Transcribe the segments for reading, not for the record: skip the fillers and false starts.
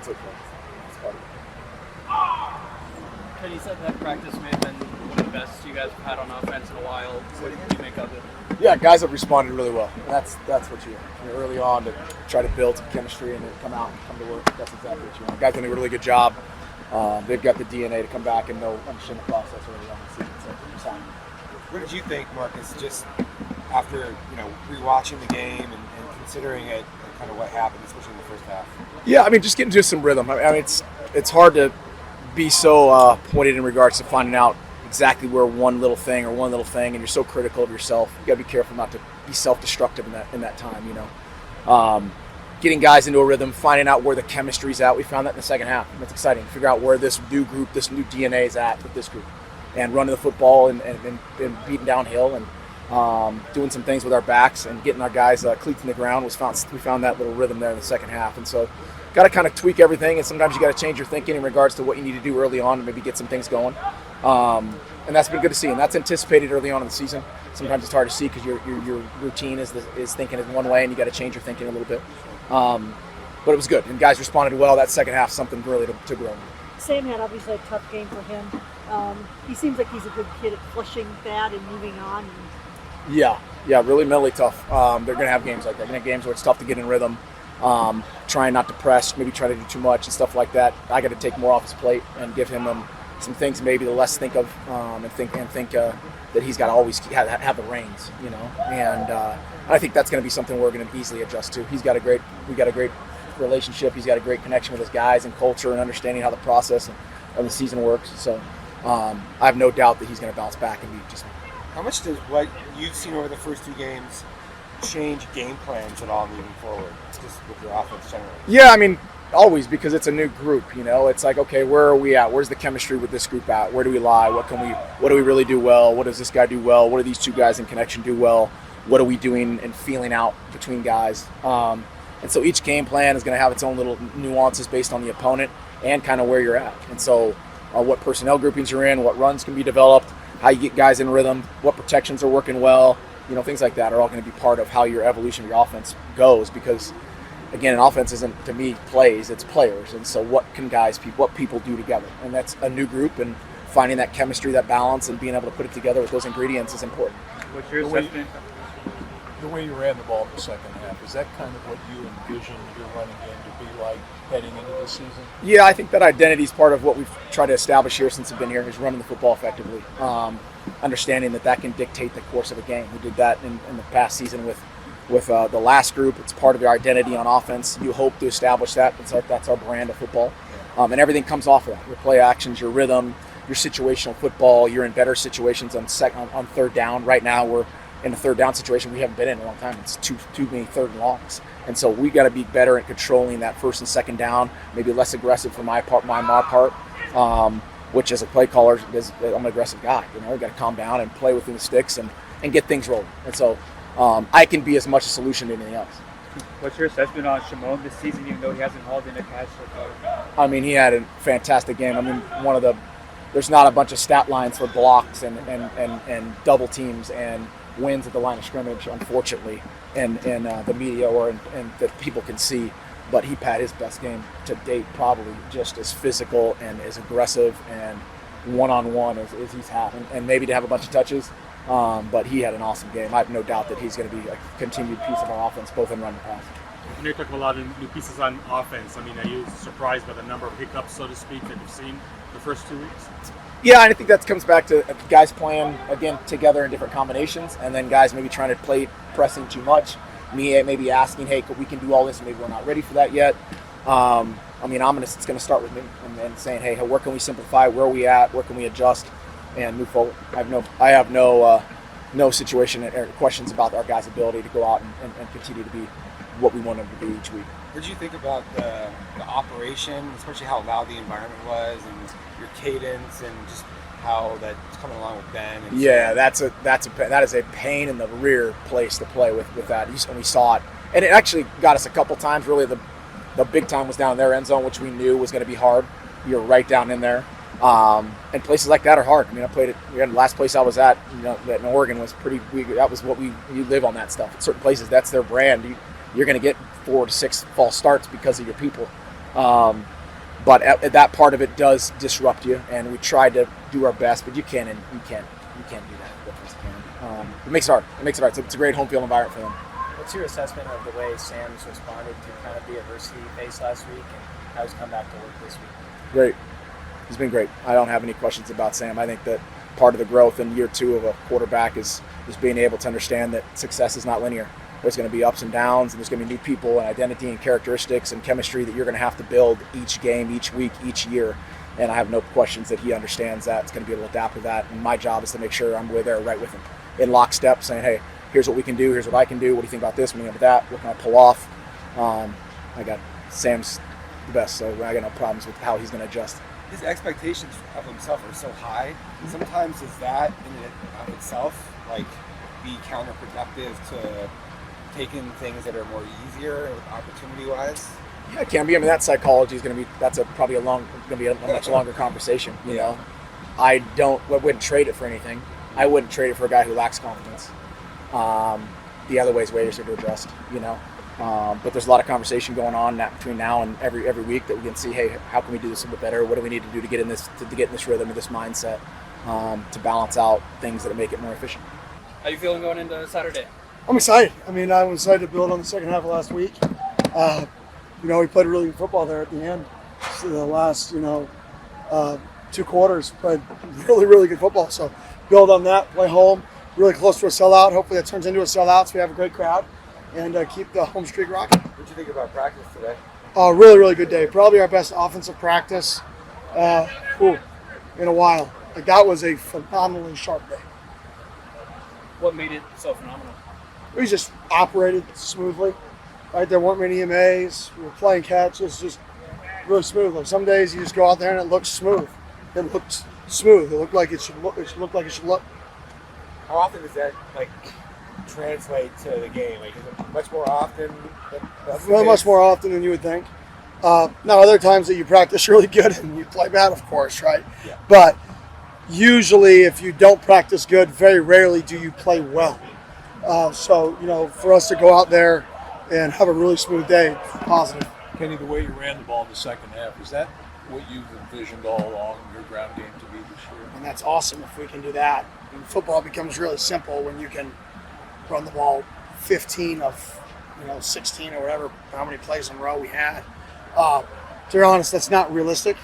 that's okay. It's part of it. Ken, you said that practice may have been one of the best you guys have had on offense in a while. What do you make of it? Yeah, guys have responded really well. And that's what you want. Early on to try to build some chemistry and then come out and come to work. That's exactly what you want. Guys doing a really good job. They've got the DNA to come back and understand the process early on in the season. So it's fine. What did you think, Marcus, just after rewatching the game and considering it and kind of what happened, especially in the first half? Yeah, I mean, just getting to some rhythm. I mean, it's hard to be so pointed in regards to finding out exactly where one little thing, and you're so critical of yourself. You got to be careful not to be self-destructive in that time. Getting guys into a rhythm, finding out where the chemistry's at. We found that in the second half. And that's exciting. Figure out where this new group, this new DNA is at with this group, and running the football and beating downhill and doing some things with our backs and getting our guys cleats in the ground. We found that little rhythm there in the second half, and so got to kind of tweak everything. And sometimes you got to change your thinking in regards to what you need to do early on and maybe get some things going. And that's been good to see, and that's anticipated early on in the season. Sometimes it's hard to see because your routine is thinking in one way, and you got to change your thinking a little bit. But it was good, and guys responded well. That second half, something really to grow. Sam had obviously a tough game for him. He seems like he's a good kid at flushing that and moving on. Yeah, really mentally tough. They're going to have games like that. They're going to have games where it's tough to get in rhythm, trying not to press, maybe try to do too much and stuff like that. I got to take more off his plate and give him some things maybe to less think of, and think that he's got to always have the reins, And I think that's going to be something we're going to easily adjust to. We got a great relationship. He's got a great connection with his guys and culture and understanding how the process and the season works. So I have no doubt that he's going to bounce back and be just. How much does what you've seen over the first two games change game plans at all moving forward, just with your offense generally? Yeah, I mean, always, because it's a new group. It's like, okay, where are we at? Where's the chemistry with this group at? Where do we lie? What do we really do well? What does this guy do well? What do these two guys in connection do well? What are we doing and feeling out between guys? And so each game plan is going to have its own little nuances based on the opponent and kind of where you're at. And so what personnel groupings you're in, what runs can be developed, how you get guys in rhythm, what protections are working well, things like that are all going to be part of how your evolution of your offense goes. Because, again, an offense isn't, to me, plays, it's players. And so what people do together. And that's a new group, and finding that chemistry, that balance, and being able to put it together with those ingredients is important. What's your assessment? The way you ran the ball in the second half, is that kind of what you envisioned your running game to be like heading into this season? Yeah, I think that identity is part of what we've tried to establish here since I've been here, is running the football effectively. Understanding that can dictate the course of a game. We did that in the past season with the last group. It's part of your identity on offense. You hope to establish that. That's our brand of football. And everything comes off of that. Your play actions, your rhythm, your situational football. You're in better situations on third down. Right now we're in a third down situation we haven't been in a long time. It's too many third and longs. And so we got to be better at controlling that first and second down, maybe less aggressive for my part, which as a play caller, I'm an aggressive guy. We got to calm down and play within the sticks and get things rolling. And so I can be as much a solution to anything else. What's your assessment on Shimon this season, even though he hasn't hauled in a catch so far? I mean, he had a fantastic game. I mean, there's not a bunch of stat lines for blocks and double teams and wins at the line of scrimmage, unfortunately, in the media or that people can see. But he had his best game to date, probably just as physical and as aggressive and one-on-one as he's had. And maybe to have a bunch of touches, but he had an awesome game. I have no doubt that he's going to be a continued piece of our offense, both in run and pass. You're talking about a lot of new pieces on offense. I mean, are you surprised by the number of hiccups, so to speak, that you've seen the first 2 weeks? Yeah, and I think that comes back to guys playing, again, together in different combinations, and then guys maybe trying to play pressing too much. Me maybe asking, hey, we can do all this, and maybe we're not ready for that yet. It's going to start with me and saying, hey, where can we simplify? Where are we at? Where can we adjust and move forward? I have no situation or questions about our guys' ability to go out and continue to be what we want them to be each week. What did you think about the operation, especially how loud the environment was, and your cadence, and just how that's coming along with Ben? Yeah, that is a pain in the rear place to play with that. And we saw it, and it actually got us a couple times. Really, the big time was down in their end zone, which we knew was going to be hard. You're right down in there, and places like that are hard. I mean, I played it. The last place I was at, in Oregon was pretty. That was what we live on that stuff. At certain places, that's their brand. You're going to get 4 to 6 false starts because of your people. But that part of it does disrupt you, and we tried to do our best, but you can't do that. It makes it hard. It's a great home field environment for them. What's your assessment of the way Sam's responded to kind of the adversity he faced last week and how he's come back to work this week? Great. He's been great. I don't have any questions about Sam. I think that part of the growth in year 2 of a quarterback is being able to understand that success is not linear. There's going to be ups and downs, and there's going to be new people and identity and characteristics and chemistry that you're going to have to build each game, each week, each year. And I have no questions that he understands that. It's going to be able to adapt to that. And my job is to make sure I'm there right with him in lockstep, saying, hey, here's what we can do. Here's what I can do. What do you think about this? What do you think about that? What can I pull off? I got Sam's the best, so I got no problems with how he's going to adjust. His expectations of himself are so high. Sometimes is that in and of itself like be counterproductive to taking things that are more easier opportunity-wise? Yeah, it can be. I mean, that psychology is going to be. That's probably a much longer conversation. You know, I wouldn't trade it for anything. I wouldn't trade it for a guy who lacks confidence. The other ways are to adjust. You know, but there's a lot of conversation going on between now and every week that we can see. Hey, how can we do this a little bit better? What do we need to do to get in this rhythm and this mindset to balance out things that make it more efficient? How you feeling going into Saturday? I'm excited. I mean, I was excited to build on the second half of last week. We played really good football there at the end. So the last, 2 quarters played really, really good football. So build on that, play home, really close to a sellout. Hopefully that turns into a sellout so we have a great crowd and keep the home streak rocking. What did you think about practice today? Really, really good day. Probably our best offensive practice in a while. Like that was a phenomenally sharp day. What made it so phenomenal? We just operated smoothly. Right, there weren't many EMAs. We were playing catch. It's just really smooth. Like some days you just go out there and it looks smooth. It looked smooth. It looked like it should look. It looked like it should look. How often does that translate to the game? Like, is it much more often? Much more often than you would think. Now, other times that you practice really good and you play bad, of course, right? Yeah. But usually, if you don't practice good, very rarely do you play well. For us to go out there and have a really smooth day, positive. Kenny, the way you ran the ball in the second half, is that what you've envisioned all along your ground game to be this year? And that's awesome if we can do that. And football becomes really simple when you can run the ball 15 of 16 or whatever, how many plays in a row we had. To be honest, that's not realistic.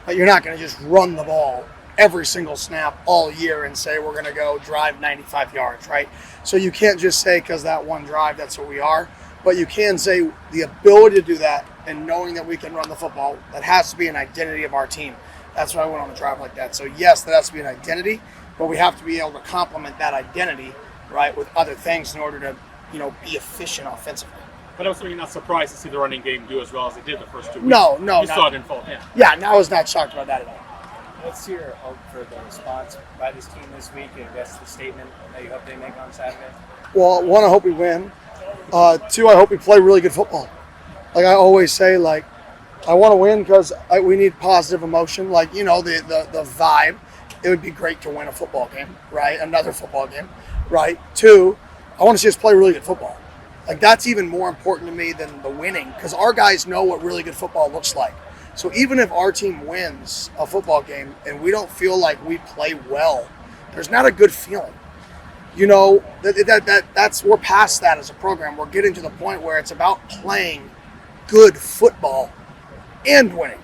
You're not going to just run the ball every single snap all year and say we're going to go drive 95 yards, right? So you can't just say because that one drive, that's what we are. But you can say the ability to do that and knowing that we can run the football, that has to be an identity of our team. That's why I went on a drive like that. So yes, that has to be an identity, but we have to be able to complement that identity, right, with other things in order to, be efficient offensively. But also, you're not surprised to see the running game do as well as it did the first 2 weeks. No, You saw it in full. Yeah. Yeah, I was not shocked about that at all. What's your hope for the response by this team this week? And I guess the statement that you hope they make on Saturday? Well, 1, I hope we win. 2, I hope we play really good football. Like I always say, I want to win because we need positive emotion. The vibe. It would be great to win a football game, right? Another football game, right? 2, I want to see us play really good football. That's even more important to me than the winning because our guys know what really good football looks like. So even if our team wins a football game and we don't feel like we play well, there's not a good feeling. That's we're past that as a program. We're getting to the point where it's about playing good football and winning.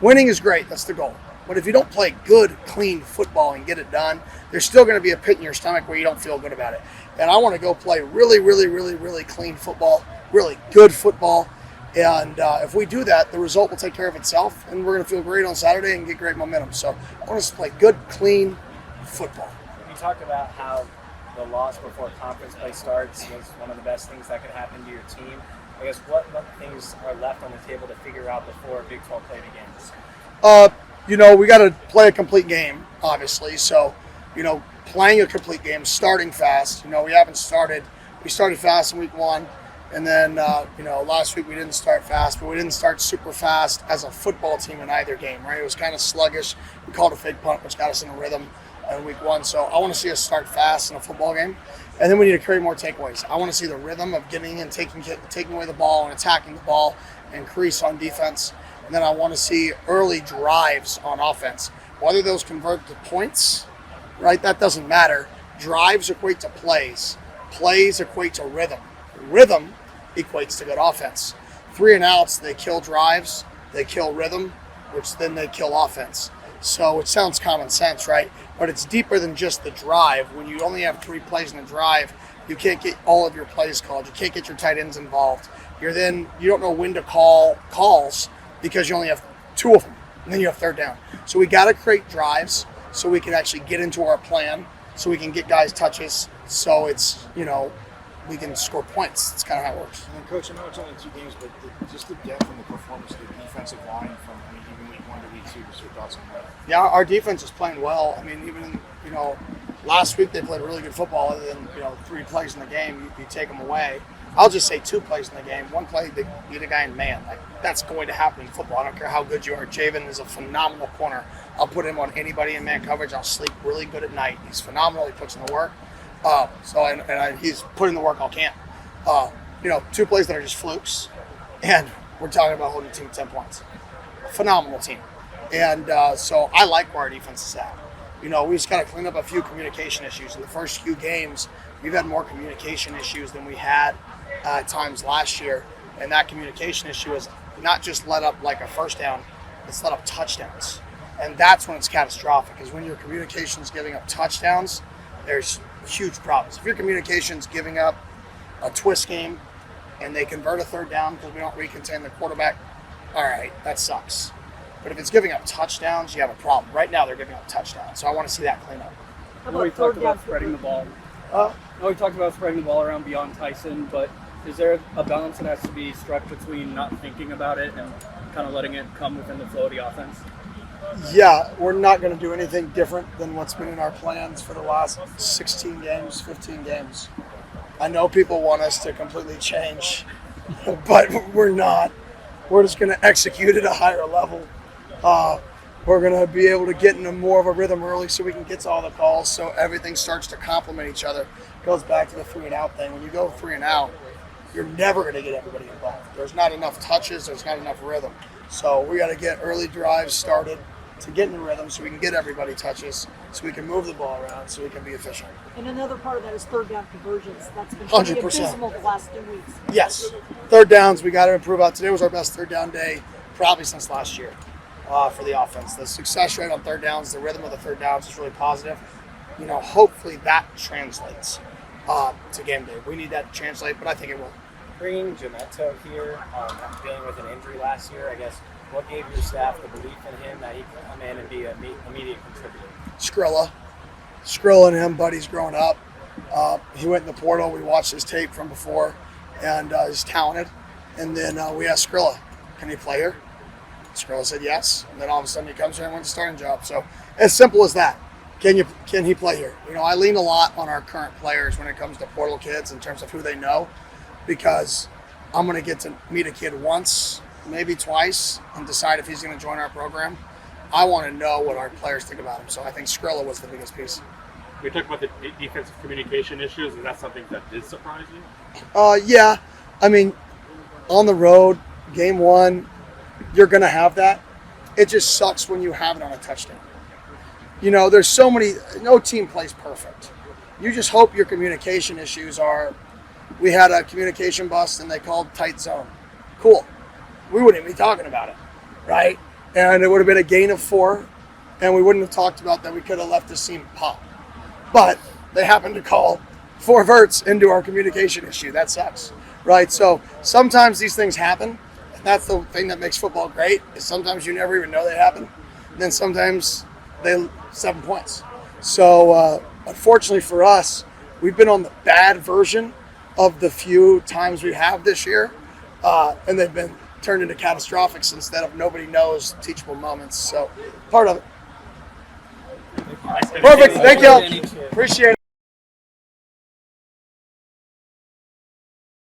Winning is great, that's the goal. But if you don't play good, clean football and get it done, there's still going to be a pit in your stomach where you don't feel good about it. And I want to go play really, really, really, really clean football, really good football. And if we do that, the result will take care of itself, and we're going to feel great on Saturday and get great momentum. So I want us to play good, clean football. You talked about how the loss before conference play starts was one of the best things that could happen to your team. I guess what things are left on the table to figure out before Big 12 play begins? We got to play a complete game, obviously. So, playing a complete game, starting fast. We haven't started. We started fast in week 1. And then, last week we didn't start fast, but we didn't start super fast as a football team in either game, right? It was kind of sluggish. We called a fake punt, which got us in a rhythm in week 1. So I want to see us start fast in a football game. And then we need to create more takeaways. I want to see the rhythm of getting in, taking away the ball and attacking the ball increase on defense. And then I want to see early drives on offense. Whether those convert to points, right, that doesn't matter. Drives equate to plays. Plays equate to rhythm. Rhythm equates to good offense. 3 and outs, they kill drives, they kill rhythm, which then they kill offense. So it sounds common sense, right? But it's deeper than just the drive. When you only have 3 plays in a drive, you can't get all of your plays called. You can't get your tight ends involved. You don't know when to call calls because you only have 2 of them, and then you have third down. So we got to create drives so we can actually get into our plan, so we can get guys touches, so it's, we can score points. That's kind of how it works. And Coach, I know it's only 2 games, but just the depth and the performance of the defensive line from even week 1 to week 2, just your thoughts on that? Yeah, our defense is playing well. I mean, even last week they played really good football. Other than 3 plays in the game, you take them away. I'll just say 2 plays in the game. 1 play, they beat a guy in man. Like, that's going to happen in football. I don't care how good you are. Javen is a phenomenal corner. I'll put him on anybody in man coverage. I'll sleep really good at night. He's phenomenal. He puts in the work. He's putting the work all camp. 2 plays that are just flukes, and we're talking about holding the team 10 points. Phenomenal team. And so I like where our defense is at. We just got to clean up a few communication issues. In the first few games, we've had more communication issues than we had at times last year. And that communication issue is not just let up like a first down, it's let up touchdowns. And that's when it's catastrophic, is when your communication is giving up touchdowns, there's huge problems. If your communication's giving up a twist game and they convert a third down because we don't recontain the quarterback, all right, that sucks. But if it's giving up touchdowns, you have a problem. Right now, they're giving up touchdowns, so I want to see that clean up. I know we talked about spreading the ball. We talked about spreading the ball around beyond Tyson, but is there a balance that has to be struck between not thinking about it and kind of letting it come within the flow of the offense? Yeah, we're not going to do anything different than what's been in our plans for the last 16 games, 15 games. I know people want us to completely change, but we're not. We're just going to execute at a higher level. We're going to be able to get into more of a rhythm early so we can get to all the calls, so everything starts to complement each other. It goes back to the 3 and out thing. When you go 3 and out, you're never going to get everybody involved. There's not enough touches. There's not enough rhythm. So we got to get early drives started to get in the rhythm so we can get everybody touches, so we can move the ball around, so we can be efficient. And another part of that is third down conversions. That's been 100%. abysmal the last 2 weeks. Yes. Third downs, we got to improve out. Today was our best third down day probably since last year for the offense. The success rate on third downs, the rhythm of the third downs is really positive. Hopefully that translates to game day. We need that to translate, but I think it will. Bringing Gemetto here, dealing with an injury last year, I guess, what gave your staff the belief in him that he could come in and be an immediate contributor? Skrilla and him, buddies growing up. He went in the portal. We watched his tape from before, and he's talented. And then we asked Skrilla, can he play here? Skrilla said yes. And then all of a sudden he comes here and wins the starting job. So as simple as that. Can he play here? I lean a lot on our current players when it comes to portal kids in terms of who they know, because I'm going to get to meet a kid once, maybe twice, and decide if he's going to join our program. I want to know what our players think about him. So I think Skrilla was the biggest piece. We talked about the defensive communication issues. Is that something that did surprise you? Yeah. I mean, on the road, game 1, you're going to have that. It just sucks when you have it on a touchdown. There's so many, no team plays perfect. You just hope your communication issues are, we had a communication bust and they called tight zone. Cool. We wouldn't be talking about it, right? And it would have been a gain of 4, and we wouldn't have talked about that. We could have left the seam pop. But they happened to call 4 verts into our communication issue. That sucks, right? So sometimes these things happen, and that's the thing that makes football great, is sometimes you never even know they happen. And then sometimes they 7 points. So unfortunately for us, we've been on the bad version of the few times we have this year, and they've been turned into catastrophics instead of nobody knows teachable moments. So part of it. Perfect. Thank you. Appreciate it.